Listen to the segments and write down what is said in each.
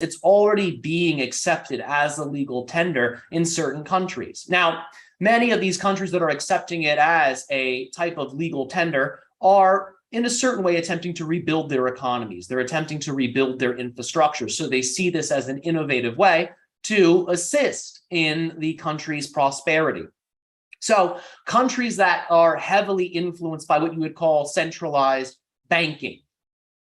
it's already being accepted as a legal tender in certain countries. Now, many of these countries that are accepting it as a type of legal tender are in a certain way attempting to rebuild their economies. They're attempting to rebuild their infrastructure. So they see this as an innovative way to assist in the country's prosperity. So countries that are heavily influenced by what you would call centralized banking,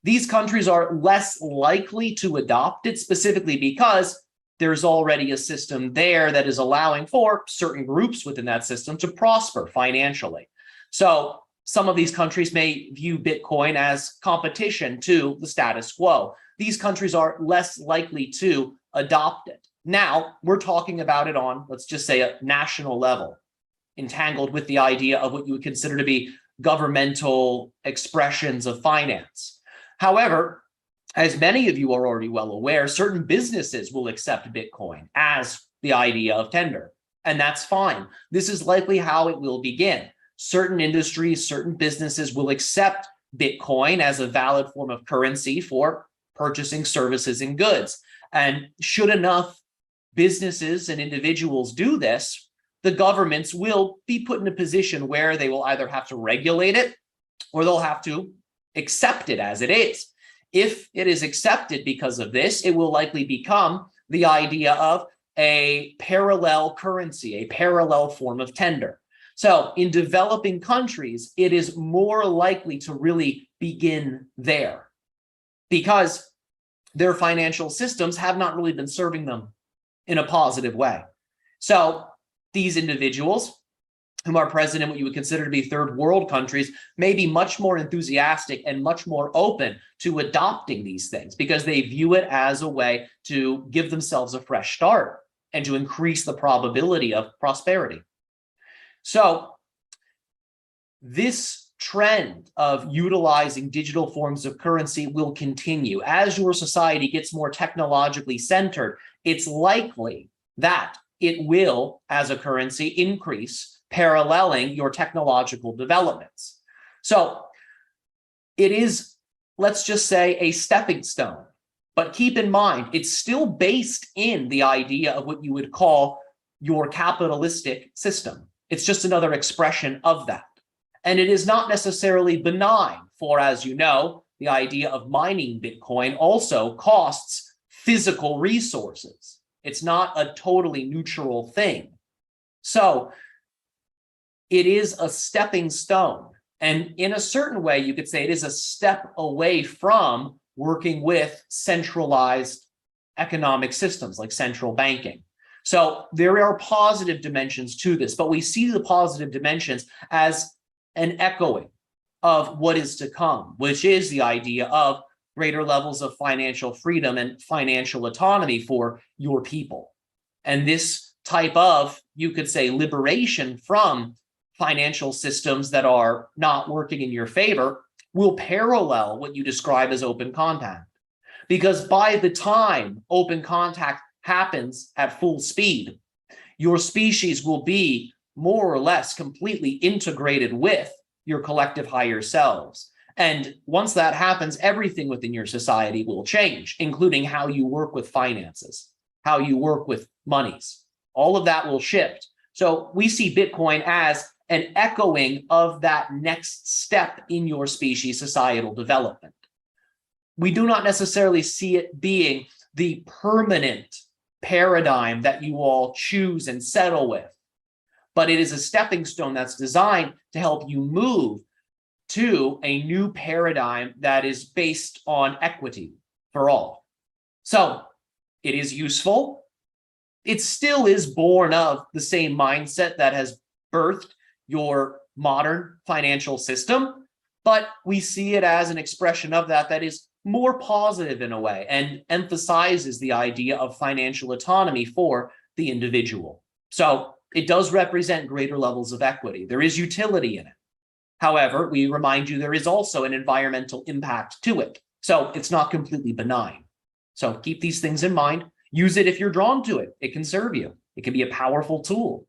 these countries are less likely to adopt it, specifically because there's already a system there that is allowing for certain groups within that system to prosper financially. So some of these countries may view Bitcoin as competition to the status quo. These countries are less likely to adopt it. Now, we're talking about it on, let's just say, a national level, entangled with the idea of what you would consider to be governmental expressions of finance. However, as many of you are already well aware, certain businesses will accept Bitcoin as the idea of tender, and that's fine. This is likely how it will begin. Certain industries, certain businesses will accept Bitcoin as a valid form of currency for purchasing services and goods. And should enough businesses and individuals do this, the governments will be put in a position where they will either have to regulate it or they'll have to accept it as it is. If it is accepted because of this, it will likely become the idea of a parallel currency, a parallel form of tender. So in developing countries, it is more likely to really begin there because their financial systems have not really been serving them in a positive way. So these individuals who are present in what you would consider to be third world countries may be much more enthusiastic and much more open to adopting these things because they view it as a way to give themselves a fresh start and to increase the probability of prosperity. So this trend of utilizing digital forms of currency will continue. As your society gets more technologically centered, it's likely that it will, as a currency, increase, paralleling your technological developments. So it is, let's just say, a stepping stone. But keep in mind, it's still based in the idea of what you would call your capitalistic system. It's just another expression of that. And it is not necessarily benign, for as you know, the idea of mining Bitcoin also costs physical resources. It's not a totally neutral thing. So it is a stepping stone. And in a certain way, you could say it is a step away from working with centralized economic systems like central banking. So there are positive dimensions to this, but we see the positive dimensions as an echoing of what is to come, which is the idea of greater levels of financial freedom and financial autonomy for your people. And this type of, you could say, liberation from financial systems that are not working in your favor will parallel what you describe as open contact. Because by the time open contact happens at full speed, your species will be more or less completely integrated with your collective higher selves. And once that happens, everything within your society will change, including how you work with finances, how you work with monies. All of that will shift. So we see Bitcoin as an echoing of that next step in your species' societal development. We do not necessarily see it being the permanent paradigm that you all choose and settle with, but it is a stepping stone that's designed to help you move to a new paradigm that is based on equity for all. So it is useful. It still is born of the same mindset that has birthed your modern financial system, but we see it as an expression of that is more positive in a way and emphasizes the idea of financial autonomy for the individual. So it does represent greater levels of equity. There is utility in it. However, we remind you there is also an environmental impact to it. So it's not completely benign. So keep these things in mind. Use it if you're drawn to it. It can serve you. It can be a powerful tool.